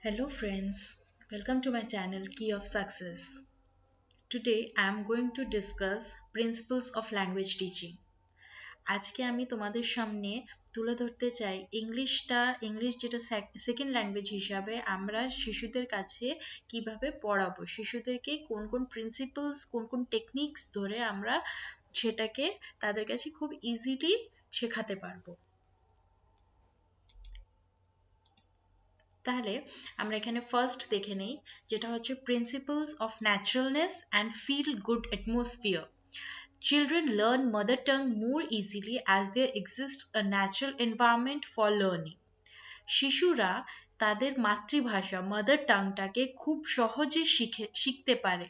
Hello friends, welcome to my channel Key of Success. Today I am going to discuss principles of language teaching. আজকে আমি তোমাদের সামনে তুলে ধরতে চাই ইংলিশ যেটা সেকেন্ড ল্যাঙ্গুয়েজ হিসাবে আমরা শিশুদের কাছে কিভাবে পড়াবো, শিশুদেরকে কোন কোন প্রিন্সিপলস কোন কোন টেকনিক্স ধরে আমরা সেটাকে তাদের কাছে খুব ইজিলি শেখাতে পারবো। তাহলে আমরা এখানে ফার্স্ট দেখে নেই, যেটা হচ্ছে principles of naturalness and feel good atmosphere. Children learn mother tongue more easily as there exists a natural environment for learning. শিশুরা তাদের মাতৃভাষা মাদার টাংটাকে খুব সহজে শিখতে পারে,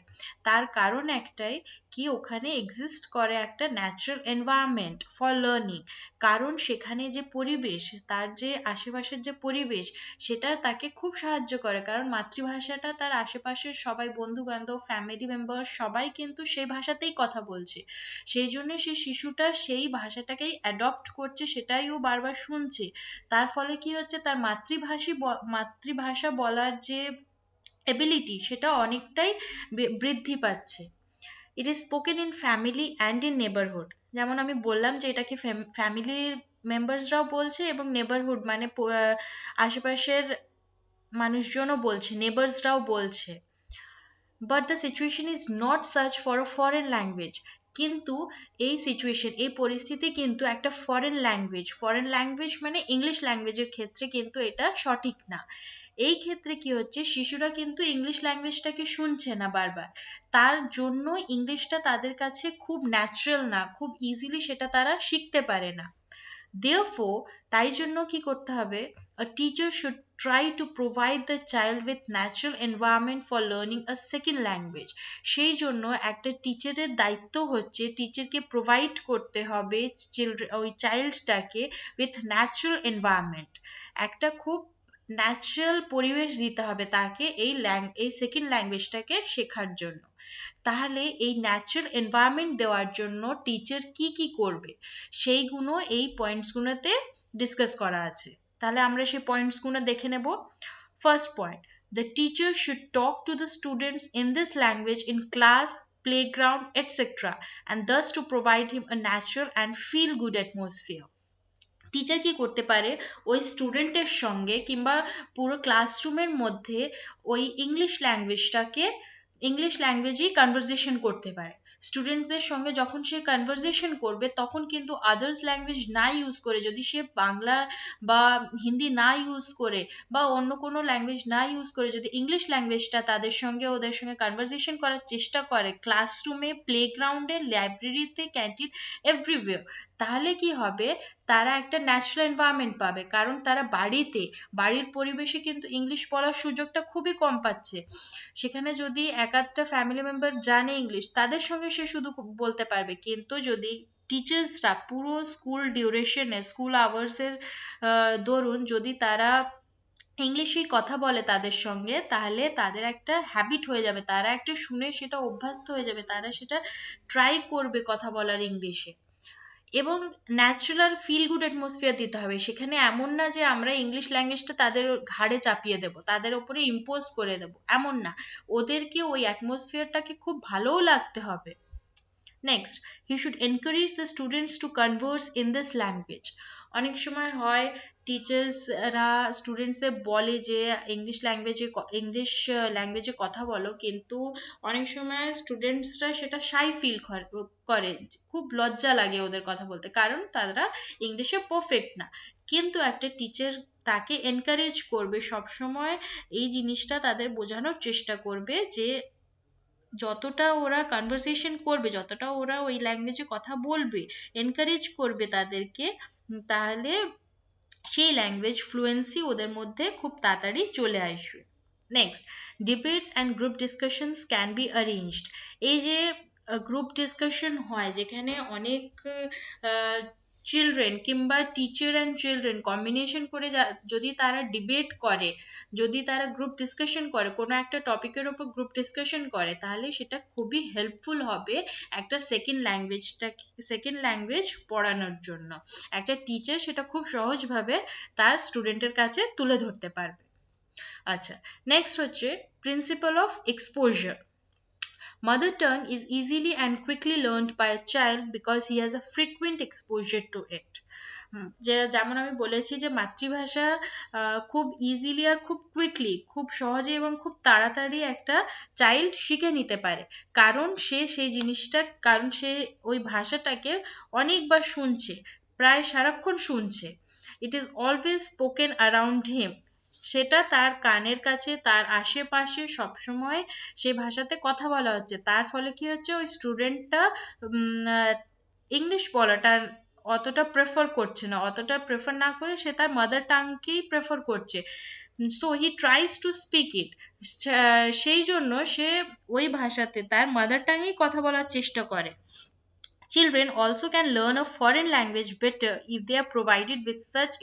তার কারণ একটাই কি ওখানে এক্সিস্ট করে একটা ন্যাচারাল এনভায়রনমেন্ট ফর লার্নিং। কারণ সেখানে যে পরিবেশ, তার যে আশেপাশের যে পরিবেশ, সেটা তাকে খুব সাহায্য করে। কারণ মাতৃভাষাটা তার আশেপাশের সবাই, বন্ধু বান্ধব, ফ্যামিলি মেম্বার সবাই কিন্তু সেই ভাষাতেই কথা বলছে, সেই জন্য সে শিশুটা সেই ভাষাটাকেই অ্যাডপ্ট করছে, সেটাই ও বারবার শুনছে। তার ফলে কি হচ্ছে, তার মাতৃভাষা বলার যে এবিলিটি সেটা অনেকটাই বৃদ্ধি পাচ্ছে। It is spoken in family and in neighbourhood. যেমন আমি বললাম যে এটাকে ফ্যামিলির মেম্বার্সরাও বলছে এবং নেবারহুড মানে আশেপাশের মানুষজনও বলছে, নেবার্সরাও বলছে। But the situation is not such for a foreign language. কিন্তু এই পরিস্থিতি কিন্তু একটা ফরেন ল্যাঙ্গুয়েজ মানে ইংলিশ ল্যাঙ্গুয়েজের ক্ষেত্রে কিন্তু এটা সঠিক না। এই ক্ষেত্রে কি হচ্ছে, শিশুরা কিন্তু ইংলিশ ল্যাঙ্গুয়েজটাকে শুনছে না বারবার, তার জন্য ইংলিশটা তাদের কাছে খুব ন্যাচারাল না, খুব ইজিলি সেটা তারা শিখতে পারে না। Therefore, তাই জন্য কি করতে হবে, a teacher should try to provide the child with natural environment for learning a second language. সেই জন্য একটা টিচারের দায়িত্ব হচ্ছে টিচারকে প্রোভাইড করতে হবে ওই চাইল্ডটাকে উইথ ন্যাচারাল এনভায়রনমেন্ট, একটা খুব ন্যাচারাল পরিবেশ দিতে হবে তাকে এই সেকেন্ড ল্যাঙ্গুয়েজটাকে শেখার জন্য। তাহলে এই ন্যাচারাল এনভায়রনমেন্ট দেওয়ার জন্য টিচার কি কি করবে সেইগুলো এই পয়েন্টসগুলোতে ডিসকাস করা আছে। তাহলে আমরা সেই পয়েন্টসগুলো দেখে নেব। First point, the teacher should talk to the students in this language in class, playground, etc., and thus to provide him a natural and feel good atmosphere. Teacher কি করতে পারে, ওই স্টুডেন্টের সঙ্গে কিংবা পুরো ক্লাসরুমের মধ্যে ওই ইংলিশ ল্যাঙ্গুয়েজেই কনভারসেশন করতে পারে। স্টুডেন্টসদের সঙ্গে যখন সে কনভারসেশন করবে তখন কিন্তু আদার্স ল্যাঙ্গুয়েজ না ইউজ করে, যদি সে বাংলা বা হিন্দি না ইউজ করে বা অন্য কোনো ল্যাঙ্গুয়েজ না ইউজ করে যদি ইংলিশ ল্যাঙ্গুয়েজটা ওদের সঙ্গে কনভারসেশন করার চেষ্টা করে ক্লাসরুমে, প্লেগ্রাউন্ডে, লাইব্রেরিতে, ক্যান্টিন, এভরিওয়্যার, তাহলে কি হবে, তারা একটা ন্যাচারাল এনভায়রনমেন্ট পাবে। কারণ তারা বাড়ির পরিবেশে কিন্তু ইংলিশ বলার সুযোগটা খুবই কম পাচ্ছে। সেখানে যদি এক আধটা ফ্যামিলি মেম্বার জানে ইংলিশ, তাদের সঙ্গে সে শুধু বলতে পারবে। কিন্তু যদি টিচার্সরা পুরো স্কুল ডিউরেশনে, স্কুল আওয়ার্সের দরুন যদি তারা ইংলিশেই কথা বলে তাদের সঙ্গে, তাহলে তাদের একটা হ্যাবিট হয়ে যাবে, তারা একটা শুনে সেটা অভ্যস্ত হয়ে যাবে, তারা সেটা ট্রাই করবে কথা বলার ইংলিশে। এবং ন্যাচারাল ফিল গুড অ্যাটমসফিয়ার দিতে হবে। সেখানে এমন না যে আমরা ইংলিশ ল্যাঙ্গুয়েজটা তাদের ঘাড়ে চাপিয়ে দেব, তাদের ওপরে ইম্পোজ করে দেব, এমন না। ওদেরকে ওই অ্যাটমসফিয়ারটাকে খুব ভালোও লাগতে হবে। Next, he should encourage the students to Converse in this language. অনেক সময় হয় টিচার্সরা স্টুডেন্টসদের বলে যে ইংলিশ ল্যাঙ্গুয়েজে কথা বলো, কিন্তু অনেক সময় স্টুডেন্টসরা সেটা শাই ফিল করে, খুব লজ্জা লাগে ওদের কথা বলতে, কারণ তারা ইংলিশে পারফেক্ট না। কিন্তু একটা টিচার তাকে এনকারেজ করবে সবসময়, এই জিনিসটা তাদের বোঝানোর চেষ্টা করবে যে যতটা ওরা কনভারসেশন করবে, যতটা ওরা ওই ল্যাঙ্গুয়েজে কথা বলবে, এনকারেজ করবে তাদেরকে, তাহলে সেই ল্যাঙ্গুয়েজ ফ্লুয়েন্সি ওদের মধ্যে খুব তাড়াতাড়ি চলে আসবে। Next, debates and group discussions can be arranged. এই যে গ্রুপ ডিসকাশন হয়, যেখানে অনেক চিলড্রেন কিংবা টিচার অ্যান্ড চিলড্রেন কম্বিনেশন করে যদি তারা ডিবেট করে, যদি তারা গ্রুপ ডিসকাশন করে, কোনো একটা টপিকের ওপর গ্রুপ ডিসকাশন করে, তাহলে সেটা খুবই হেল্পফুল হবে একটা সেকেন্ড ল্যাঙ্গুয়েজ পড়ানোর জন্য। একটা টিচার সেটা খুব সহজভাবে তার স্টুডেন্টের কাছে তুলে ধরতে পারবে। আচ্ছা, নেক্সট হচ্ছে principal of exposure. Mother tongue is easily and quickly learned by a child because he has a frequent exposure to it. যেমন আমি বলেছি যে মাতৃভাষা খুব ইজিলি আর খুব কুইকলি, খুব সহজে এবং খুব তাড়াতাড়ি একটা চাইল্ড শিখে নিতে পারে, কারণ সে সেই জিনিসটা, কারণ সে ওই ভাষাটাকে অনেকবার শুনছে, প্রায় সারাক্ষণ শুনছে। It is always spoken around him, সেটা তার কানের কাছে, তার আশেপাশে সবসময় সেই ভাষাতে কথা বলা হচ্ছে। তার ফলে কি হচ্ছে, ওই স্টুডেন্টটা ইংলিশ বলাটা অতটা প্রেফার করছে না, অতটা প্রেফার না করে সে তার মাদার টাংকেই প্রেফার করছে। So he tries to speak ইট, সেই জন্য সে ওই ভাষাতে তার মাদার টাঙেই কথা বলার চেষ্টা করে। Children also can learn a foreign language better if they are provided with such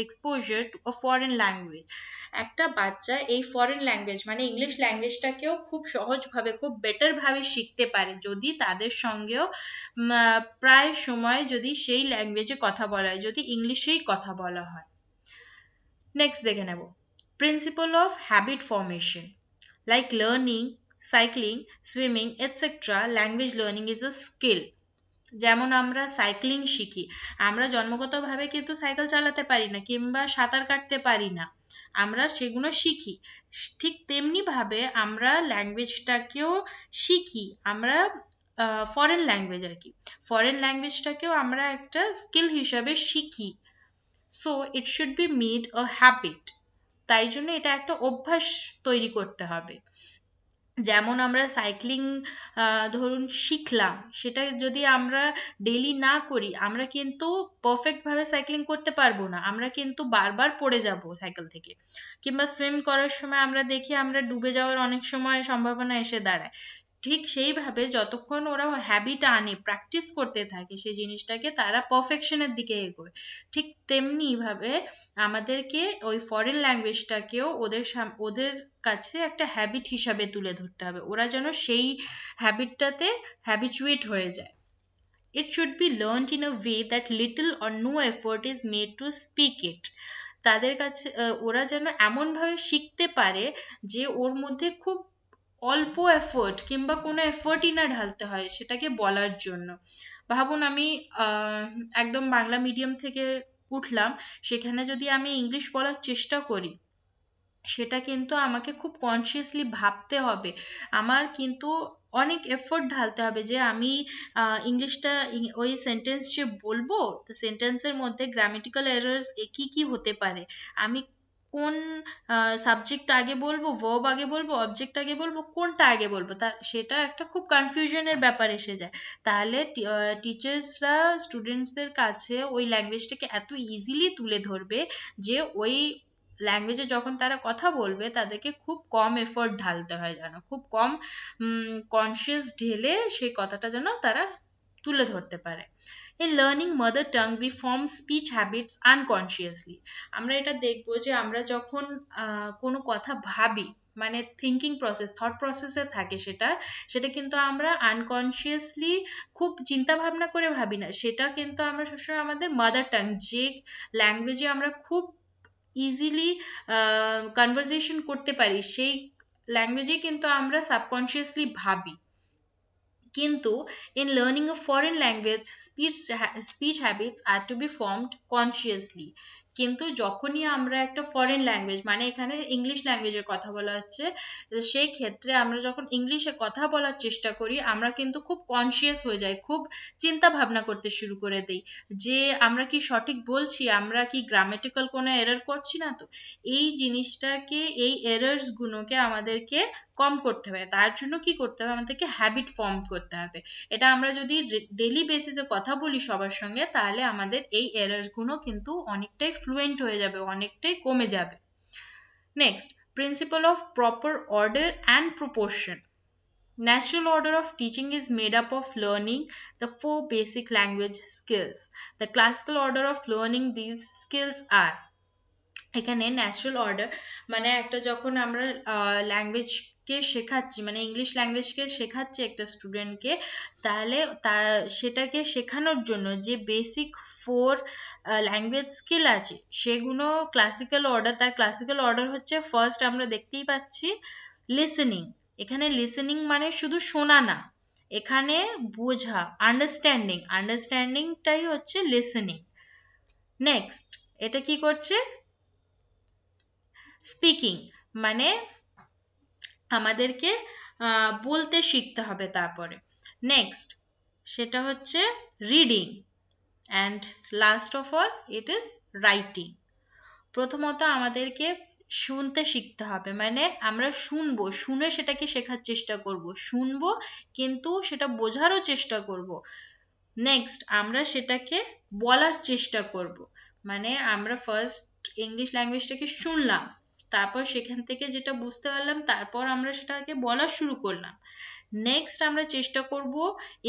exposure to a foreign language. একটা বাচ্চা এই ফরেন ল্যাঙ্গুয়েজ মানে ইংলিশ ল্যাঙ্গুয়েজটাকেও খুব সহজভাবে, খুব বেটার ভাবে শিখতে পারে যদি তাদের সঙ্গেও প্রায় সময় যদি সেই ল্যাঙ্গুয়েজে কথা বলা হয়, যদি ইংলিশেই কথা বলা হয়। নেক্সট দেখে নেব principal of habit formation. Like learning, cycling, swimming etcetera, language learning is a skill. যেমন আমরা সাইক্লিং শিখি, আমরা জন্মগতভাবে কিন্তু সাইকেল চালাতে পারি না কিংবা সাঁতার কাটতে পারি না, আমরা সেগুলো শিখি। ঠিক তেমনি ভাবে আমরা ল্যাঙ্গুয়েজটাকেও শিখি, আমরা ফরেন ল্যাঙ্গুয়েজ আর কি, ফরেন ল্যাঙ্গুয়েজটাকেও আমরা একটা স্কিল হিসাবে শিখি। So it should be made a habit, তাই জন্য এটা একটা অভ্যাস তৈরি করতে হবে। যেমন আমরা সাইক্লিং ধরুন শিখলাম, সেটা যদি আমরা ডেইলি না করি আমরা কিন্তু পারফেক্ট ভাবে সাইক্লিং করতে পারবো না, আমরা কিন্তু বারবার পড়ে যাব সাইকেল থেকে। কিংবা সুইম করার সময় আমরা দেখি আমরা ডুবে যাওয়ার অনেক সময় সম্ভাবনা এসে দাঁড়ায়। ঠিক সেইভাবে যতক্ষণ ওরা হ্যাবিট আনে, প্র্যাকটিস করতে থাকে সেই জিনিসটাকে, তারা পারফেকশনের দিকে এগোয়। ঠিক তেমনি ভাবে আমাদেরকে ওই ফরেন ল্যাঙ্গুয়েজটাকেও ওদের কাছে একটা হ্যাবিট হিসাবে তুলে ধরতে হবে, ওরা যেন সেই হ্যাবিটটাতে হ্যাবিচুয়েট হয়ে যায়। It should be learned in a way that little or no effort is made to speak it. তাদের কাছে ওরা যেন এমনভাবে শিখতে পারে যে ওর মধ্যে খুব অল্প এফোর্ট কিংবা কোনো এফোর্টই না ঢালতে হয় সেটাকে বলার জন্য। ভাবুন আমি একদম বাংলা মিডিয়াম থেকে উঠলাম, সেখানে যদি আমি ইংলিশ বলার চেষ্টা করি, সেটা কিন্তু আমাকে খুব কনসিয়াসলি ভাবতে হবে, আমার কিন্তু অনেক এফোর্ট ঢালতে হবে যে আমি ইংলিশটা, ওই সেন্টেন্স যে বলবো, সেন্টেন্সের মধ্যে গ্রামেটিক্যাল এরার্স কি কি হতে পারে, আমি কোন সাবজেক্ট আগে বলবো, ভার্ব আগে বলবো, অবজেক্ট আগে বলবো, কোনটা আগে বলবো, তা সেটা একটা খুব কনফিউশনের ব্যাপার এসে যায়। তাহলে টিচার্সরা স্টুডেন্টসদের কাছে ওই ল্যাঙ্গুয়েজটাকে এত ইজিলি তুলে ধরবে যে ওই ল্যাঙ্গুয়েজে যখন তারা কথা বলবে তাদেরকে খুব কম এফোর্ট ঢালতে হয়, যেন খুব কম কনসিয়াস ঢেলে সেই কথাটা যেন তারা তুলে ধরতে পারে। In learning mother tongue we form speech habits unconsciously. আমরা এটা দেখবো যে আমরা যখন কোনো কথা ভাবি, মানে থিঙ্কিং প্রসেস, থট প্রসেসে থাকে সেটা, সেটা কিন্তু আমরা আনকনসিয়াসলি খুব চিন্তা ভাবনা করে ভাবি না, সেটা কিন্তু আমরা সবসময় আমাদের মাদার টাং, যে ল্যাঙ্গুয়েজে আমরা খুব ইজিলি কনভারসেশন করতে পারি, সেই ল্যাঙ্গুয়েজেই কিন্তু আমরা সাবকনসিয়াসলি ভাবি। কিন্তু in learning a foreign language speech habits are to be formed consciously. কিন্তু যখনই আমরা একটা ফরেন ল্যাঙ্গুয়েজ, মানে এখানে ইংলিশ ল্যাঙ্গুয়েজের কথা বলা হচ্ছে, সেই ক্ষেত্রে আমরা যখন ইংলিশে কথা বলার চেষ্টা করি আমরা কিন্তু খুব কনসিয়াস হয়ে যাই, খুব চিন্তা ভাবনা করতে শুরু করে দিই যে আমরা কি সঠিক বলছি, আমরা কি গ্রামেটিক্যাল কোনো এরর করছি না তো। এই জিনিসটাকে, এই এরর্স গুলোকে আমাদেরকে কম করতে হবে, তার জন্য কি করতে হবে, আমাদেরকে হ্যাবিট ফর্ম করতে হবে। এটা আমরা যদি ডেইলি বেসিসে কথা বলি সবার সঙ্গে, তাহলে আমাদের এই এরর্স গুলো কিন্তু অনেকটাই ফ্লুয়েন্ট হয়ে যাবে, অনেকটাই কমে যাবে। Next, principle of proper order and proportion. Natural order of teaching is made up of learning the four basic language skills. The classical order of learning these skills are এখানে natural order মানে একটা যখন আমরা ল্যাঙ্গুয়েজকে শেখাচ্ছি, মানে English ল্যাঙ্গুয়েজকে শেখাচ্ছি একটা স্টুডেন্টকে, তাহলে তা সেটাকে শেখানোর জন্য যে বেসিক ফোর ল্যাঙ্গুয়েজ স্কিল আছে সেগুলো ক্লাসিক্যাল অর্ডার, তার ক্লাসিক্যাল অর্ডার হচ্ছে ফার্স্ট আমরা দেখতেই পাচ্ছি লিসেনিং। এখানে লিসেনিং মানে শুধু শোনা না, এখানে বোঝা, আন্ডারস্ট্যান্ডিং, আন্ডারস্ট্যান্ডিংটাই হচ্ছে লিসেনিং। নেক্সট এটা কি করছে, স্পিকিং, মানে আমাদেরকে বলতে শিখতে হবে। তারপরে নেক্সট সেটা হচ্ছে reading, and last of all it is writing. প্রথমত আমাদেরকে শুনতে শিখতে হবে, মানে আমরা শুনবো, শুনে সেটাকে শেখার চেষ্টা করব, শুনবো কিন্তু সেটা বোঝারও চেষ্টা করব। নেক্সট আমরা সেটাকে বলার চেষ্টা করব, মানে আমরা ফার্স্ট ইংলিশ ল্যাঙ্গুয়েজটাকে শুনলাম, তারপর সেখান থেকে যেটা বুঝতে পারলাম তারপর আমরা সেটাকে বলা শুরু করলাম। নেক্সট আমরা চেষ্টা করব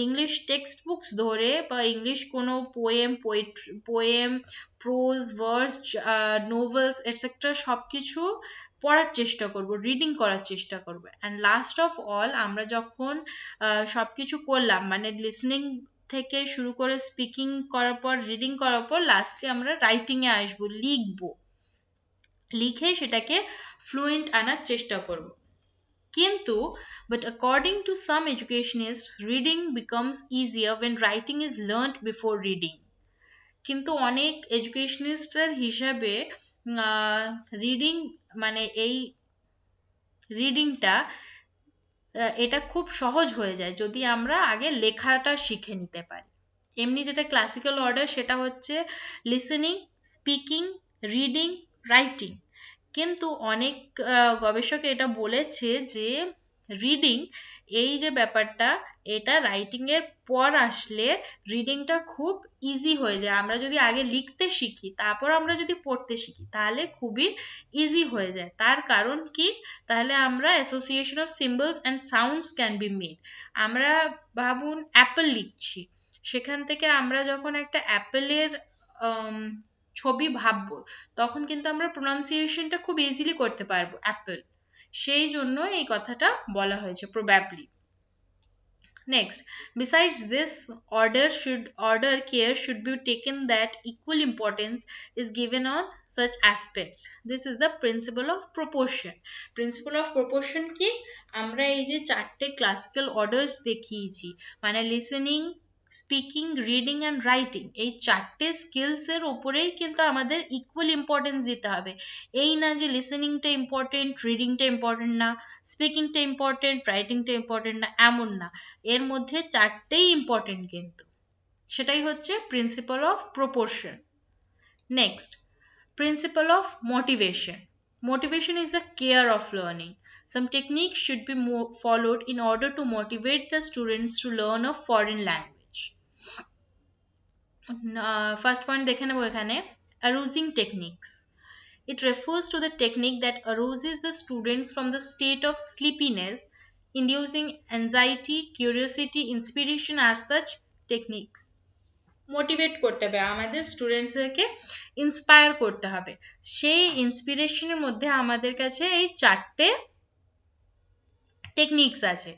ইংলিশ টেক্সট বুকস ধরে বা ইংলিশ কোনো poem, poem, pros, verse, novels etcetera সব কিছু পড়ার চেষ্টা করব, রিডিং করার চেষ্টা করব। অ্যান্ড লাস্ট অফ অল আমরা যখন সব কিছু করলাম, মানে লিসনিং থেকে শুরু করে স্পিকিং করার পর, রিডিং করার পর লাস্টলি আমরা রাইটিংয়ে আসবো, লিখবো, লিখে সেটাকে ফ্লুয়েন্ট আনার চেষ্টা করব। কিন্তু but according to some educationists, reading becomes easier when writing is learnt before reading. কিন্তু অনেক এডুকেশনিস্টের হিসাবে রিডিং মানে এই রিডিংটা এটা খুব সহজ হয়ে যায় যদি আমরা আগে লেখাটা শিখে নিতে পারি। এমনি যেটা ক্লাসিক্যাল অর্ডার সেটা হচ্ছে লিসেনিং, স্পিকিং, রিডিং, রাইটিং। কিন্তু অনেক গবেষক এটা বলেছে যে রিডিং, এই যে ব্যাপারটা, এটা রাইটিং এর পর আসলে রিডিংটা খুব ইজি হয়ে যায়। আমরা যদি আগে লিখতে শিখি তারপর আমরা যদি পড়তে শিখি তাহলে খুবই ইজি হয়ে যায়। তার কারণ কি, তাহলে আমরা association of symbols and sounds can be made. আমরা ভাবুন অ্যাপল লিখছি, সেখান থেকে আমরা যখন একটা অ্যাপেলের ছবি ভাববো তখন কিন্তু আমরা প্রোনাউন্সিয়েশনটা খুব ইজিলি করতে পারবো অ্যাপল, সেই জন্য এই কথাটা বলা হয়েছে probably. Next, besides this, order care should be taken that equal importance is given on such aspects. This is the principle of proportion. Principle of proportion কি, আমরা এই যে চারটে ক্লাসিক্যাল অর্ডার্স দেখিয়েছি, মানে listening, speaking, reading and writing, এই চারটে skills এর উপরেই কিন্তু আমাদের ইকুয়াল ইম্পর্টেন্স দিতে হবে। এই না যে লিসেনিংটা ইম্পর্টেন্ট, রিডিংটা ইম্পর্টেন্ট না, স্পিকিংটা ইম্পর্টেন্ট, রাইটিংটা ইম্পর্টেন্ট না, এমন না। এর মধ্যে চারটেই ইম্পর্টেন্ট কিন্তু, সেটাই হচ্ছে principal of proportion. Next, principle of motivation. Motivation is the care of learning. Some techniques should be followed in order to motivate the students to learn a foreign language. First point দেখে নেবো এখানে, arousing techniques. It refers to the technique that arouses the students from the state of sleepiness, inducing anxiety, curiosity, inspiration are such techniques. Motivate করতে হবে আমাদের স্টুডেন্টসদেরকে, inspire করতে হবে। সেই ইন্সপিরেশনের মধ্যে আমাদের কাছে এই চারটে টেকনিক্স আছে।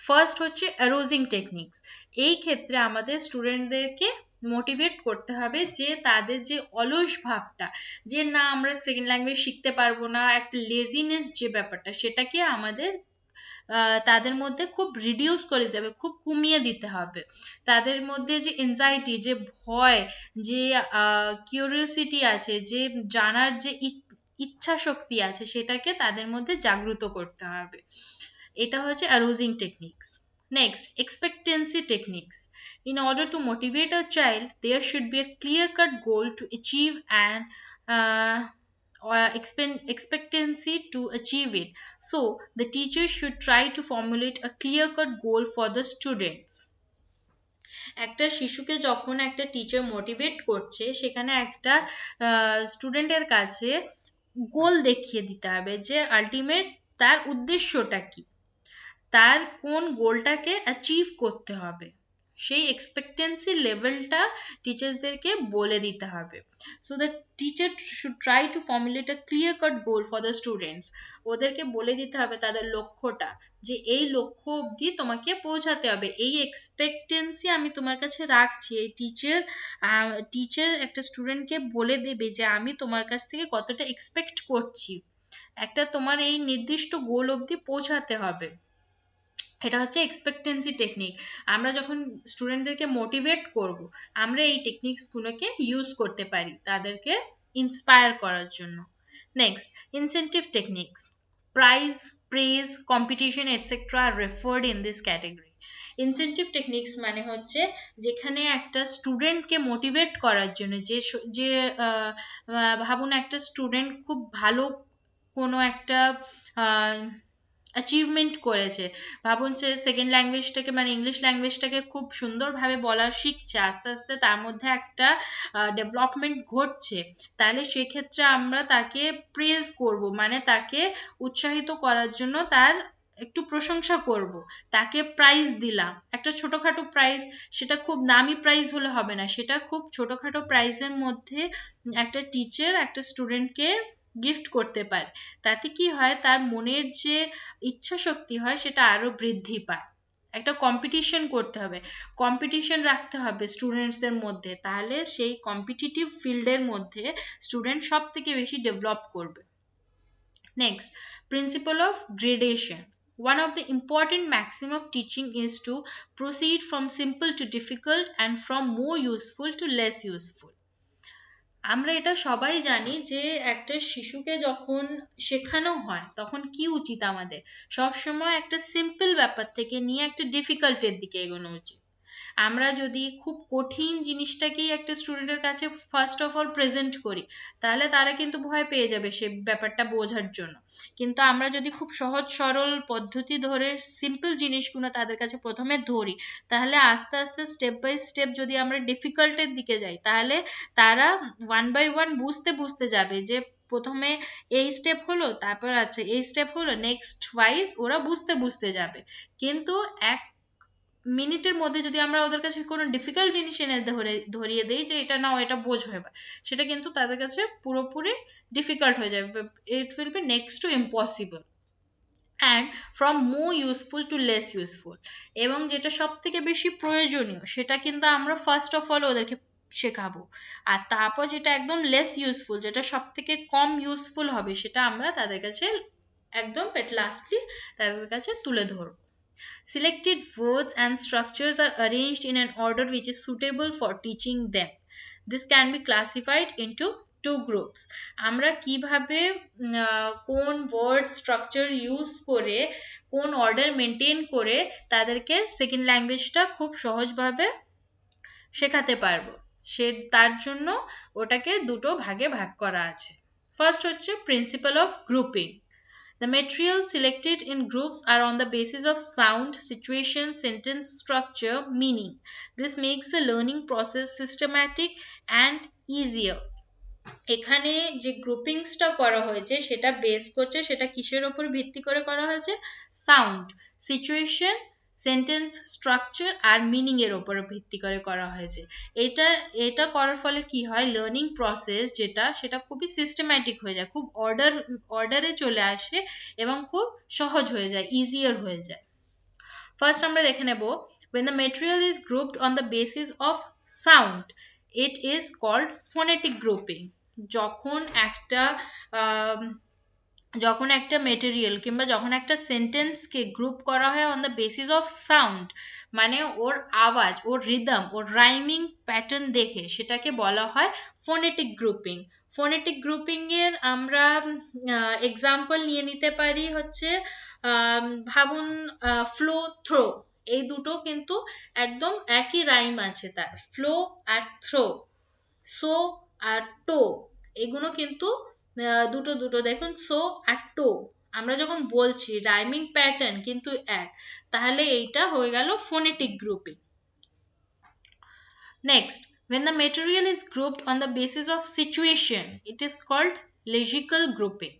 ফার্স্ট হচ্ছে অ্যারোজিং টেকনিক্স। এই ক্ষেত্রে আমাদের স্টুডেন্টদেরকে মোটিভেট করতে হবে যে তাদের যে অলস ভাবটা, যে না আমরা সেকেন্ড ল্যাঙ্গুয়েজ শিখতে পারবো না, একটা লেজিনেস যে ব্যাপারটা, সেটাকে আমাদের তাদের মধ্যে খুব রিডিউস করে দিতে হবে, খুব কমিয়ে দিতে হবে। তাদের মধ্যে যে এনজাইটি, যে ভয়, যে কিউরিওসিটি আছে, যে জানার যে ইচ্ছা শক্তি আছে, সেটাকে তাদের মধ্যে জাগ্রত করতে হবে। এটা হচ্ছে arousing techniques. Next, expectancy techniques. In order to motivate a child, there should be a clear-cut goal to achieve and or expectancy to achieve it. So, the teacher should try to formulate a clear-cut goal for the students. একটা শিশুকে যখন একটা teacher motivate করছে, সেখানে একটা স্টুডেন্টের কাছে গোল দেখিয়ে দিতে হবে যে আলটিমেট তার উদ্দেশ্যটা কি, তার কোন গোলটাকে অ্যাচিভ করতে হবে। সেই এক্সপেক্টেন্সি লেভেলটা টিচার্সদেরকে বলে দিতে হবে। So the teacher should try to formulate a clear cut goal for the students. ওদেরকে বলে দিতে হবে তাদের লক্ষ্যটা, যে এই লক্ষ্য অবধি তোমাকে পৌঁছাতে হবে, এই এক্সপেক্টেন্সি আমি তোমার কাছে রাখছি। এই টিচার একটা স্টুডেন্টকে বলে দেবে যে আমি তোমার কাছ থেকে কতটা এক্সপেক্ট করছি, একটা তোমার এই নির্দিষ্ট গোল অবধি পৌঁছাতে হবে। এটা হচ্ছে এক্সপেক্টেন্সি টেকনিক। আমরা যখন স্টুডেন্টদেরকে মোটিভেট করব, আমরা এই টেকনিক্সগুলোকে ইউজ করতে পারি তাদেরকে ইন্সপায়ার করার জন্য। Next, incentive techniques, prize, praise, competition etcetera are referred in this category. Incentive techniques মানে হচ্ছে যেখানে একটা স্টুডেন্টকে মোটিভেট করার জন্য, যে ভাবুন একটা স্টুডেন্ট খুব ভালো কোনো একটা অ্যাচিভমেন্ট করেছে, ভাবুন সে সেকেন্ড ল্যাঙ্গুয়েজটাকে মানে ইংলিশ ল্যাঙ্গুয়েজটাকে খুব সুন্দরভাবে বলা শিখছে, আস্তে আস্তে তার মধ্যে একটা ডেভেলপমেন্ট ঘটছে, তাহলে সেক্ষেত্রে আমরা তাকে প্রেজ করব, মানে তাকে উৎসাহিত করার জন্য তার একটু প্রশংসা করব, তাকে প্রাইজ দিলাম, একটা ছোটখাটো প্রাইজ, সেটা খুব দামি প্রাইজ হলে হবে না, সেটা খুব ছোটখাটো প্রাইজের মধ্যে একটা টিচার একটা স্টুডেন্টকে গিফট করতে পারে। তাতে কি হয়, তার মনের যে ইচ্ছা শক্তি হয় সেটা আরো বৃদ্ধি পায়। একটা কম্পিটিশন করতে হবে, কম্পিটিশন রাখতে হবে স্টুডেন্টসদের মধ্যে, তাহলে সেই কম্পিটিটিভ ফিল্ডের মধ্যে স্টুডেন্ট সব থেকে বেশি ডেভেলপ করবে। Next, principle of gradation. One of the important maxim of teaching is to proceed from simple to difficult and from more useful to less useful. আমরা এটা সবাই জানি যে একটা শিশুকে যখন শেখানো হয় তখন কি উচিত, আমাদের সবসময় একটা সিম্পল ব্যাপার থেকে নিয়ে একটা ডিফিকাল্টের দিকে এগোনো উচিত। আমরা যদি খুব কঠিন জিনিসটাকেই একটা স্টুডেন্টের কাছে ফার্স্ট অফ অল প্রেজেন্ট করি, তাহলে তারা কিন্তু ভয় পেয়ে যাবে সে ব্যাপারটা বোঝার জন্য। কিন্তু আমরা যদি খুব সহজ সরল পদ্ধতি ধরে সিম্পল জিনিসগুলো তাদের কাছে প্রথমে ধরি, তাহলে আস্তে আস্তে স্টেপ বাই স্টেপ যদি আমরা ডিফিকাল্টের দিকে যাই, তাহলে তারা ওয়ান বাই ওয়ান বুঝতে বুঝতে যাবে যে প্রথমে এই স্টেপ হলো, তারপর আচ্ছা এই স্টেপ হলো, নেক্সট ওয়াইজ ওরা বুঝতে বুঝতে যাবে। কিন্তু এক মিনিটের মধ্যে যদি আমরা ওদের কাছে কোনো ডিফিকাল্ট জিনিস এনে ধরিয়ে দেই যে এটা নাও, এটা বোঝো এবার, সেটা কিন্তু তাদের কাছে পুরোপুরি ডিফিকাল্ট হয়ে যাবে, it will be next to impossible. And from more useful to less useful, এবং যেটা সব থেকে বেশি প্রয়োজনীয় সেটা কিন্তু আমরা ফার্স্ট অফ অল ওদেরকে শেখাবো, আর তারপর যেটা একদম লেস ইউজফুল, যেটা সব থেকে কম ইউজফুল হবে, সেটা আমরা তাদের কাছে একদম এট লাস্টলি তাদের কাছে তুলে ধরবো। Selected words and structures are arranged in an order which is suitable for teaching them. This can be classified into two groups. আমরা কিভাবে কোন ওয়ার্ড স্ট্রাকচার ইউজ করে কোন অর্ডার মেনটেন করে তাদেরকে সেকেন্ড ল্যাঙ্গুয়েজটা খুব সহজভাবে শেখাতে পারবো, সে তার জন্য ওটাকে দুটো ভাগে ভাগ করা আছে। ফার্স্ট হচ্ছে principal of grouping. The materials selected in groups are on the basis of sound, situation, sentence structure, meaning. This makes the learning process systematic and easier. এখানে যে গ্রুপিংসটা করা হয়েছে সেটা বেস করছে, সেটা কিসের ওপর ভিত্তি করে করা হয়েছে, সাউন্ড, সিচুয়েশন, সেন্টেন্স স্ট্রাকচার আর মিনিং এর উপর ভিত্তি করে করা হয়েছে। এটা এটা করার ফলে কি হয়, লার্নিং প্রসেস যেটা সেটা খুবই সিস্টেম্যাটিক হয়ে যায়, খুব অর্ডারে চলে আসে এবং খুব সহজ হয়ে যায়, ইজিয়ার হয়ে যায়। ফার্স্ট আমরা দেখে নেব, when the material is grouped on the basis of sound it is called phonetic grouping. যখন একটা যখন একটা মেটেরিয়াল কিংবা যখন একটা সেন্টেন্সকে গ্রুপ করা হয় on the basis of sound, মানে ওর আওয়াজ, ওর রিদম, ওর রাইমিং প্যাটার্ন দেখে, সেটাকে বলা হয় ফোনেটিক গ্রুপিং। ফোনেটিক গ্রুপিং এর আমরা এক্সাম্পল নিয়ে নিতে পারি হচ্ছে ভাবুন ফ্লো, থ্রো, এই দুটো কিন্তু একদম একই রাইম আছে তার, ফ্লো আর থ্রো, সো আর টো, এগুলো কিন্তু দুটো দুটো, দেখুন সো আর টো, আমরা যখন বলছি রাইমিং প্যাটার্ন কিন্তু এক, তাহলে এইটা হয়ে গেল phonetic grouping. Next, when the material is grouped on the basis of situation it is called lexical grouping.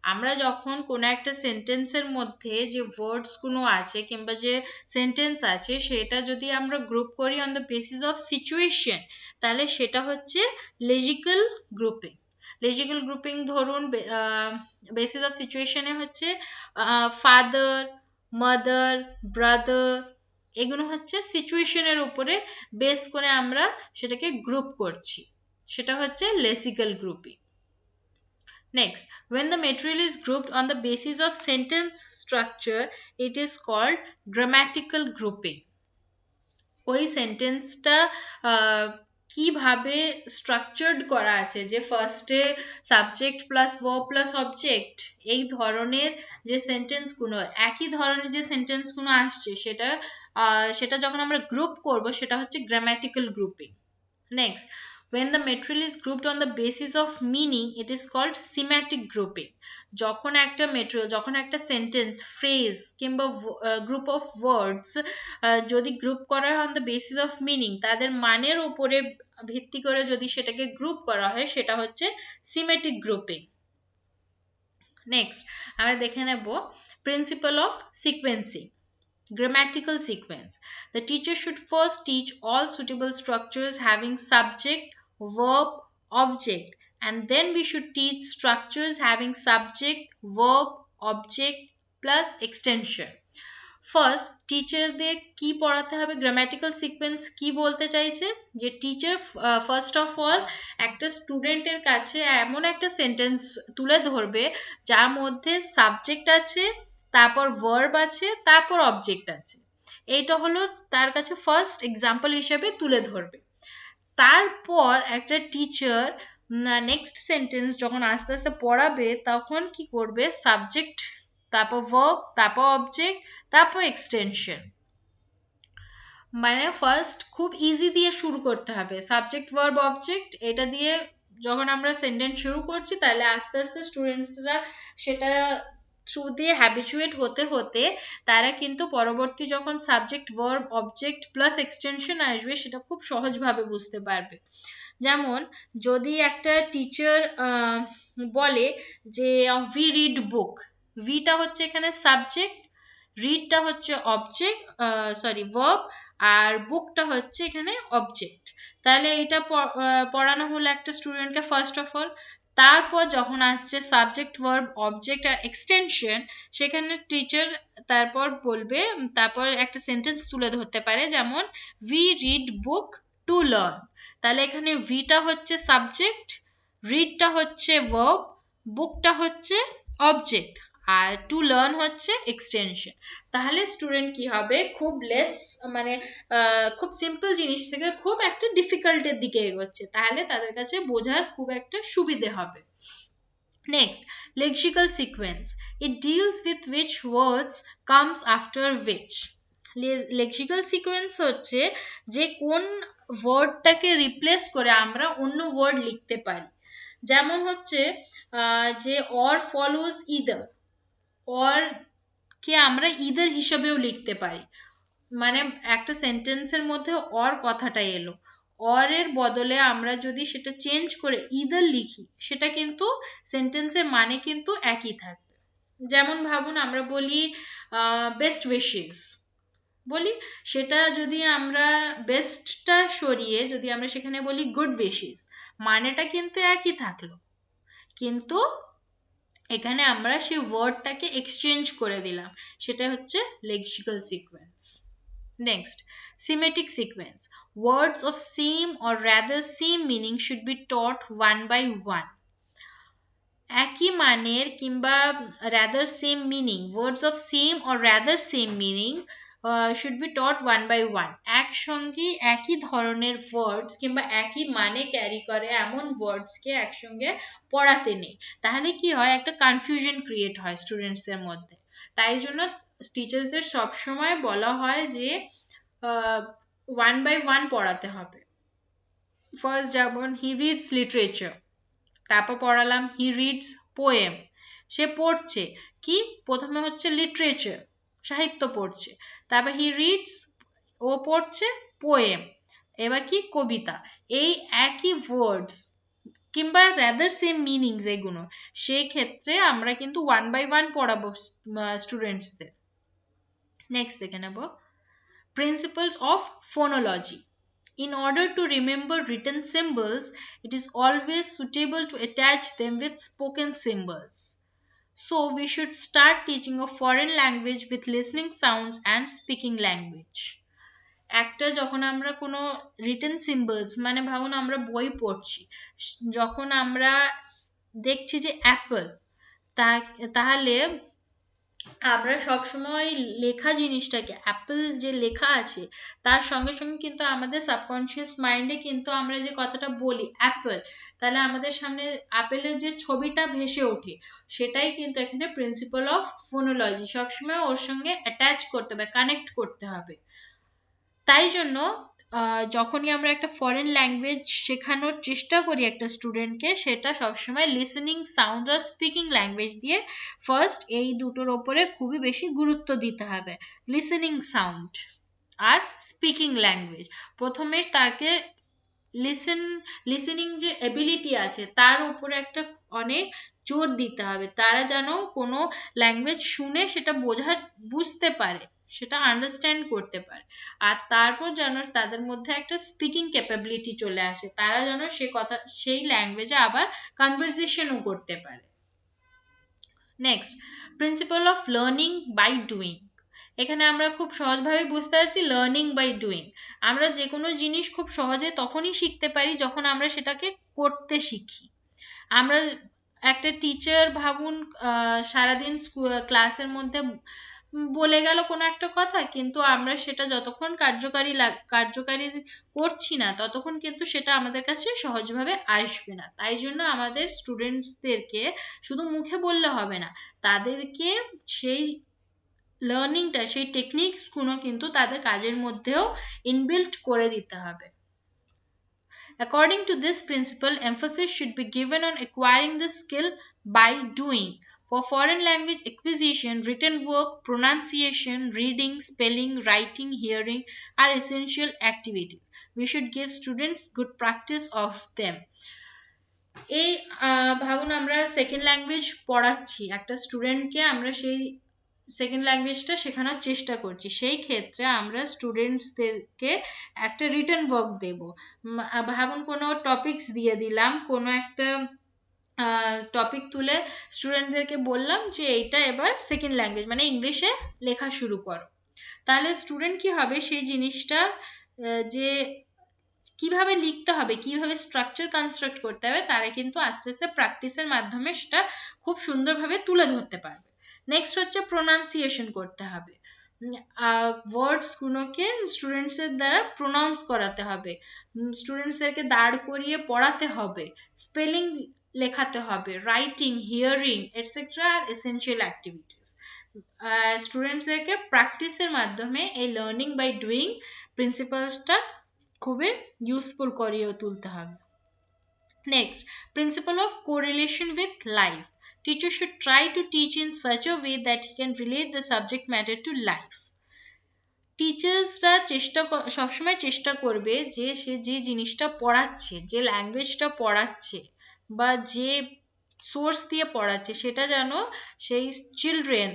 আমরা যখন কোনো একটা সেন্টেন্সের মধ্যে যে ওয়ার্ডস গুলো আছে কিংবা যে সেন্টেন্স আছে সেটা যদি আমরা গ্রুপ করি on the basis of situation, তাহলে সেটা হচ্ছে লেজিক্যাল গ্রুপিং। লেজিক্যাল গ্রুপিং ধরুন বেসিস অফ সিচুয়েশনে হচ্ছে ফাদার, মাদার, ব্রাদার, এগুলো হচ্ছে সিচুয়েশনের উপরে বেস করে আমরা সেটাকে গ্রুপ করছি, সেটা হচ্ছে lexical grouping. Next, when the material is grouped on the basis of sentence structure, it is called grammatical grouping. ওই সেন্টেন্সটা কিভাবে স্ট্রাকচার্ড করা আছে, যে ফার্স্টে subject plus verb plus object, এই ধরনের যে সেন্টেন্সগুলো, একই ধরনের যে সেন্টেন্সগুলো আসছে সেটা যখন আমরা গ্রুপ করব সেটা হচ্ছে grammatical grouping. Next, when the material is grouped on the basis of meaning, it is called semantic grouping. যখন একটা material, যখন একটা সেন্টেন্স, ফ্রেজ কিংবা গ্রুপ অফ ওয়ার্ডস যদি গ্রুপ করা হয় on the basis of meaning, তাদের মানের উপরে ভিত্তি করে যদি সেটাকে গ্রুপ করা হয় সেটা হচ্ছে semantic grouping. Next, আমরা দেখে নেব principle of sequencing. Grammatical sequence. The teacher should first teach all suitable structures having subject, verb, object, and then we should teach structures having subject, verb, object plus extension. First টিচারদের কি পড়াতে হবে, grammatical sequence কি বলতে চাইছে, যে teacher first of all একটা স্টুডেন্টের কাছে এমন একটা সেন্টেন্স তুলে ধরবে যার মধ্যে সাবজেক্ট আছে, তারপর ভার্ব আছে, তারপর অবজেক্ট আছে। এইটা হলো তার কাছে ফার্স্ট এক্সাম্পল হিসেবে তুলে ধরবে। তারপর একটা টিচার নেক্সট সেন্টেন্স যখন আস্তে আস্তে পড়াবে তখন কি করবে, সাবজেক্ট, তারপর ভার্ব, তারপর অবজেক্ট, তারপর এক্সটেনশন। মানে ফার্স্ট খুব ইজি দিয়ে শুরু করতে হবে, সাবজেক্ট ভার্ব অবজেক্ট, এটা দিয়ে যখন আমরা সেন্টেন্স শুরু করছি তাহলে আস্তে আস্তে স্টুডেন্টসরা সেটা থ্রু দিয়ে হ্যাবিচুয়েট হতে হতে তারা কিন্তু পরবর্তী যখন subject verb object plus extension আসবে সেটা খুব সহজভাবে বুঝতে পারবে। যেমন যদি একটা টিচার বলে যে উই রিড বুক, ভিটা হচ্ছে এখানে সাবজেক্ট, রিডটা হচ্ছে অবজেক্ট, সরি ভার্ব, আর বুকটা হচ্ছে এখানে অবজেক্ট। তাহলে এটা পড়ানো হলো একটা স্টুডেন্টকে ফার্স্ট অফ অল। তারপর যখন আসছে সাবজেক্ট ভার্ব অবজেক্ট আর এক্সটেনশন, সেখানে টিচার তারপর বলবে, তারপর একটা সেন্টেন্স তুলে ধরতে পারে, যেমন we read book to learn. তাহলে এখানে ভিটা হচ্ছে সাবজেক্ট, রিডটা হচ্ছে ভার্ব, বুকটা হচ্ছে অবজেক্ট, আর টু লার্ন হচ্ছে এক্সটেনশন। তাহলে স্টুডেন্ট কি হবে, খুব লেস মানে খুব সিম্পল জিনিস থেকে খুব একটা ডিফিকাল্টের দিকে এগোচ্ছে, তাহলে তাদের কাছে বোঝার খুব একটা সুবিধে হবে। Next, lexical sequence. It deals with which words comes after which. Lexical sequence হচ্ছে যে কোন ওয়ার্ডটাকে রিপ্লেস করে আমরা অন্য ওয়ার্ড লিখতে পারি। যেমন হচ্ছে যে অর ফলোজ ইদার, অর কে আমরা ইদার হিসেবেও লিখতে পারি। মানে একটা সেন্টেন্সের মধ্যে অর কথাটা এলো, অর এর বদলে আমরা যদি সেটা চেঞ্জ করে ইদার লিখি সেটা কিন্তু সেন্টেন্সের মানে কিন্তু একই থাকবে। যেমন ভাবুন আমরা বলি বেস্ট উইশেস বলি, সেটা যদি আমরা বেস্টটা সরিয়ে যদি আমরা সেখানে বলি গুড উইশেস, মানেটা কিন্তু একই থাকলো, কিন্তু এখানে আমরা সেই ওয়ার্ডটাকে এক্সচেঞ্জ করে দিলাম, সেটা হচ্ছে lexical sequence. Next, semantic sequence. Words of same or rather same meaning should be taught one by one. একই মানের কিংবা rather same meaning, words of same or rather same meaning should be taught one by one. একসঙ্গে একই ধরনের ওয়ার্ডস কিংবা একই মানে carry করে এমন ওয়ার্ডসকে একসঙ্গে পড়াতে নেই, তাহলে কি হয়, একটা কনফিউশন ক্রিয়েট হয় স্টুডেন্টসদের মধ্যে। তাই জন্য টিচার্সদের সবসময় বলা হয় যে ওয়ান বাই ওয়ান পড়াতে হবে। ফার্স্ট যেমন হি রিডস লিটারেচার, তারপর পড়ালাম হি রিডস পোয়েম, সে পড়ছে কি, প্রথমে হচ্ছে লিটারেচার সাহিত্য পড়ছে, তারপর হি রিডস ও পড়ছে পোয়েম, এবার কি কবিতা। এই একই ওয়ার্ডস কিংবা রাদার সেম মিনিংস এগুলো, সেই ক্ষেত্রে আমরা কিন্তু 1 by 1 পড়াবো স্টুডেন্টসদের। নেক্সট দেখে নেব principles of phonology. In order to remember written symbols, it is always suitable to attach them with spoken symbols. So we should start teaching a foreign language with listening sounds and speaking language. একটা যখন আমরা কোনো written symbols, মানে ভাবুন আমরা বই পড়ছি, যখন আমরা দেখছি যে অ্যাপল, তাহলে আমরা সবসময় লেখা জিনিসটাকে, অ্যাপল যে লেখা আছে তার সঙ্গে সঙ্গে কিন্তু আমাদের সাবকনশিয়াস মাইন্ডে কিন্তু আমরা যে কথাটা বলি অ্যাপল, তাহলে আমাদের সামনে আপেলের যে ছবিটা ভেসে ওঠে, সেটাই কিন্তু এখানে প্রিন্সিপাল অফ ফোনোলজি, সবসময় ওর সঙ্গে অ্যাটাচ করতে হবে, কানেক্ট করতে হবে। তাই জন্য যখনই আমরা একটা ফরেন ল্যাঙ্গুয়েজ শেখানোর চেষ্টা করি একটা স্টুডেন্টকে, সেটা সবসময় লিসেনিং সাউন্ড আর স্পিকিং ল্যাঙ্গুয়েজ দিয়ে ফার্স্ট এই দুটোর ওপরে খুবই বেশি গুরুত্ব দিতে হবে। লিসেনিং সাউন্ড আর স্পিকিং ল্যাঙ্গুয়েজ, প্রথমে তাকে লিসেনিং যে এবিলিটি আছে তার উপরে একটা অনেক জোর দিতে হবে, তারা যেন কোনো ল্যাঙ্গুয়েজ শুনে সেটা বুঝতে পারে, সেটা আন্ডারস্ট্যান্ড করতে পারে, আর তারপর যেন তাদের মধ্যে একটা স্পিকিং ক্যাপাবিলিটি চলে আসে, তারা যেন সেই ল্যাঙ্গুয়েজে আবার কনভারসেশনও করতে পারে। Next, principle of learning by doing. এখানে আমরা খুব সহজভাবে বুঝতে পারছি লার্নিং বাই ডুইং। আমরা যে কোনো জিনিস খুব সহজে তখনই শিখতে পারি যখন আমরা সেটাকে করতে শিখি। আমরা একটা টিচার ভাবুন সারাদিন ক্লাসের মধ্যে বলে গেল কোনো একটা কথা, কিন্তু আমরা সেটা যতক্ষণ কার্যকারী করছি না ততক্ষণ কিন্তু সেটা আমাদের কাছে সহজভাবে আসবে না। তাই জন্য আমাদের স্টুডেন্টসদেরকে শুধু মুখে বললে হবে না, তাদেরকে সেই লার্নিংটা, সেই টেকনিক্স গুলো কিন্তু তাদের কাজের মধ্যেও ইনবিল্ট করে দিতে হবে। According to this principle, emphasis should be given on acquiring the skill by doing. For foreign language acquisition, written work, pronunciation, reading, spelling, writing, hearing are essential activities. We should give students good practice of them. এই ভাবুন আমরা second language পড়াচ্ছি একটা স্টুডেন্টকে, আমরা সেই second ল্যাঙ্গুয়েজটা শেখানোর চেষ্টা করছি, সেই ক্ষেত্রে আমরা স্টুডেন্টসদেরকে একটা রিটেন ওয়ার্ক দেব। ভাবুন কোনো টপিকস দিয়ে দিলাম, কোনো একটা টপিক তুলে স্টুডেন্টদেরকে বললাম যে এইটা এবার সেকেন্ড ল্যাঙ্গুয়েজ মানে ইংলিশে লেখা শুরু করো, তাহলে স্টুডেন্ট কি হবে, সেই জিনিসটা যে কিভাবে লিখতে হবে, কিভাবে স্ট্রাকচার কনস্ট্রাক্ট করতে হবে, তারা কিন্তু আস্তে আস্তে প্র্যাকটিসের মাধ্যমে সেটা খুব সুন্দরভাবে তুলে ধরতে পারবে। নেক্সট হচ্ছে প্রোনাউন্সিয়েশন করতে হবে, ওয়ার্ডস গুলোকে স্টুডেন্টসের দ্বারা প্রোনাউন্স করাতে হবে, স্টুডেন্টসদেরকে দাঁড় করিয়ে পড়াতে হবে, স্পেলিং লেখাতে হবে, রাইটিং, হিয়ারিং এটসেট্রা আর এসেনশিয়াল অ্যাক্টিভিটিস। স্টুডেন্টসদেরকে প্র্যাকটিসের মাধ্যমে এই লার্নিং বাই ডুইং প্রিন্সিপালসটা খুবই ইউজফুল করিয়ে তুলতে হবে। Next, principle of correlation with life. Teacher should try to teach in such a way that he can relate the subject matter to life. টিচার্সরা সবসময় চেষ্টা করবে যে সে যে জিনিসটা পড়াচ্ছে, যে ল্যাঙ্গুয়েজটা পড়াচ্ছে বা যে সোর্স দিয়ে পড়াচ্ছে, সেটা যেন সেই চিলড্রেন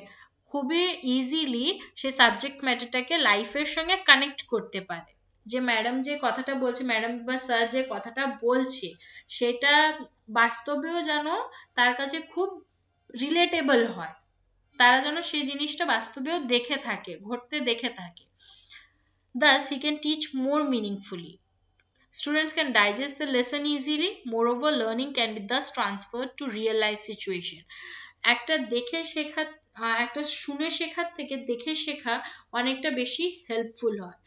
খুবই ইজিলি সে সাবজেক্ট ম্যাটারটাকে লাইফের সঙ্গে কানেক্ট করতে পারে। যে ম্যাডাম যে কথাটা বলছে, ম্যাডাম বা স্যার যে কথাটা বলছে, সেটা বাস্তবেও যেন তার কাছে খুব রিলেটেবল হয়, তারা যেন সেই জিনিসটা বাস্তবেও দেখে থাকে, ঘটতে দেখে থাকে। Thus, he can teach more meaningfully. Students can digest the lesson easily. Moreover, learning can be thus transferred to real life situation. একটা দেখে শেখা, একটা শুনে শেখার থেকে দেখে শেখা অনেকটা বেশি হেল্পফুল হয়।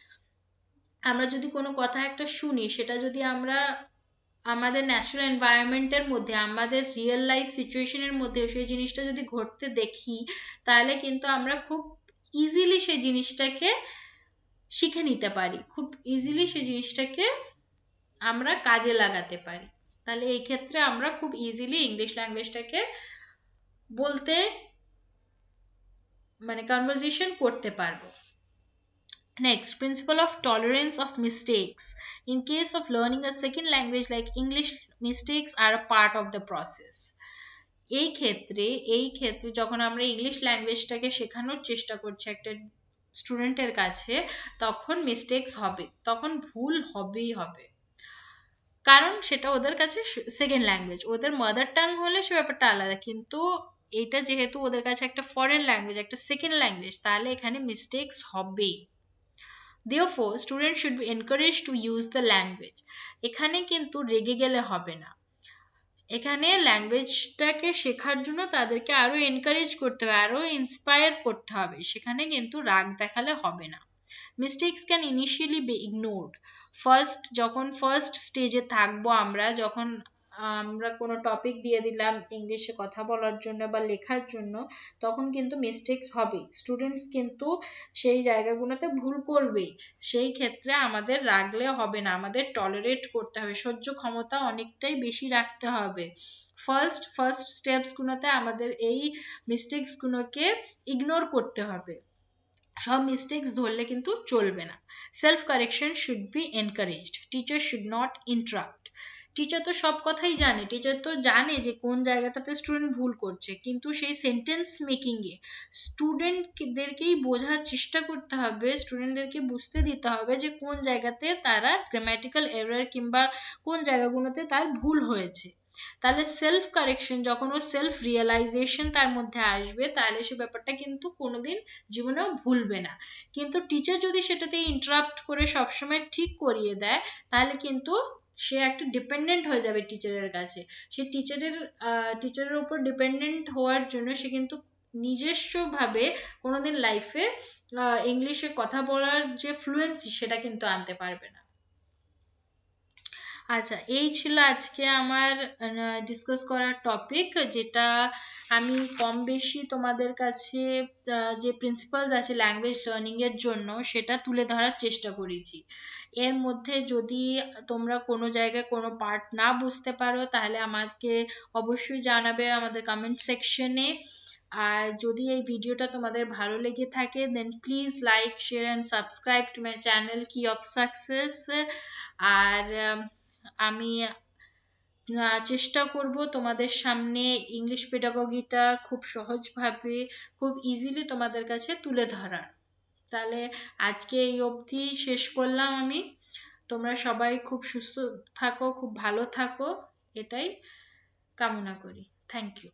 আমরা যদি কোনো কথা একটা শুনি, সেটা যদি আমরা আমাদের ন্যাচারাল এনভায়রনমেন্টের মধ্যে, আমাদের রিয়েল লাইফ সিচুয়েশনের মধ্যে সেই জিনিসটা যদি ঘটতে দেখি, তাহলে কিন্তু আমরা খুব ইজিলি সেই জিনিসটাকে শিখে নিতে পারি, খুব ইজিলি সেই জিনিসটাকে আমরা কাজে লাগাতে পারি। তাহলে এই ক্ষেত্রে আমরা খুব ইজিলি ইংলিশ ল্যাঙ্গুয়েজটাকে বলতে মানে কনভারসেশন করতে পারবো। Next, principle of tolerance of mistakes. In case of learning a second language like English, mistakes are a part of the process. এই ক্ষেত্রে যখন আমরা ইংলিশ ল্যাঙ্গুয়েজটাকে শেখানোর চেষ্টা করছি একটা স্টুডেন্টের কাছে, তখন মিস্টেকস হবে, তখন ভুল হবেই হবে, কারণ সেটা ওদের কাছে সেকেন্ড ল্যাঙ্গুয়েজ। ওদের মাদার টাং হলে সে ব্যাপারটা আলাদা, কিন্তু এটা যেহেতু ওদের কাছে একটা ফরেন ল্যাঙ্গুয়েজ, একটা সেকেন্ড ল্যাঙ্গুয়েজ, তাহলে এখানে মিস্টেকস হবেই। Therefore, students should be encouraged to use the language. এখানে কিন্তু রেগে গেলে হবে না, এখানে ল্যাঙ্গুয়েজটাকে শেখার জন্য তাদেরকে আরো এনকারেজ করতে হবে, আরো ইন্সপায়ার করতে হবে, সেখানে কিন্তু রাগ দেখালে হবে না। Mistakes can initially be ignored. যখন ফার্স্ট স্টেজে থাকবো আমরা, যখন আমরা কোনো টপিক দিয়ে দিলাম ইংলিশে কথা বলার জন্য বা লেখার জন্য, তখন কিন্তু মিস্টেকস হবে, স্টুডেন্টস কিন্তু সেই জায়গাগুলোতে ভুল করবেই। সেই ক্ষেত্রে আমাদের রাগলে হবে না, আমাদের টলারেট করতে হবে, সহ্য ক্ষমতা অনেকটাই বেশি রাখতে হবে। ফার্স্ট স্টেপস গুলোতে আমাদের এই মিস্টেকস গুলোকে ইগনোর করতে হবে, সব মিস্টেকস ধরলে কিন্তু চলবে না। Self correction should be encouraged, teacher should not interrupt. Teacher তো সব কথাই জানে, টিচার তো জানে যে কোন জায়গাটাতে স্টুডেন্ট ভুল করছে, কিন্তু সেই সেন্টেন্স মেকিং এ স্টুডেন্টদেরকেই বোঝার চেষ্টা করতে হবে, স্টুডেন্টদেরকে বুঝতে দিতে হবে যে কোন জায়গাতে তারা গ্রামাটিক্যাল এরর কিংবা কোন জায়গাগুলোতে তার ভুল হয়েছে। তাহলে সেলফ কারেকশন, যখন ও সেলফ রিয়েলাইজেশন তার মধ্যে আসবে, তাহলে সে ব্যাপারটা কিন্তু কোনোদিন জীবনেও ভুলবে না। কিন্তু টিচার যদি সেটাতে ইন্টারাপ্ট করে সবসময় ঠিক করিয়ে দেয়, তাহলে কিন্তু সে একটা ডিপেন্ডেন্ট হয়ে যাবে টিচারের কাছে। সে টিচারের উপর ডিপেন্ডেন্ট হওয়ার জন্য সে কিন্তু নিজস্ব ভাবে কোনোদিন লাইফে ইংলিশে কথা বলার যে ফ্লুয়েন্সি সেটা কিন্তু আনতে পারবে না। আচ্ছা, এই ছিল আজকে আমার ডিসকাস করার টপিক, যেটা আমি কম বেশি তোমাদের কাছে যে প্রিন্সিপালস আছে ল্যাঙ্গুয়েজ লার্নিং এর জন্য সেটা তুলে ধরার চেষ্টা করেছি। এর মধ্যে যদি তোমরা কোনো জায়গায় কোনো পার্ট না বুঝতে পারো, তাহলে আমাকে অবশ্যই জানাবে আমাদের কমেন্ট সেকশনে। আর যদি এই ভিডিওটা তোমাদের ভালো লেগে থাকে, then please like, share and subscribe to my channel key of success. আর আমি চেষ্টা করব তোমাদের সামনে ইংলিশ পেডাগোগিটা খুব সহজভাবে, খুব ইজিলি তোমাদের কাছে তুলে ধরার। তাহলে আজকে এই অবধি শেষ করলাম আমি। তোমরা সবাই খুব সুস্থ থাকো, খুব ভালো থাকো, এটাই কামনা করি। Thank you.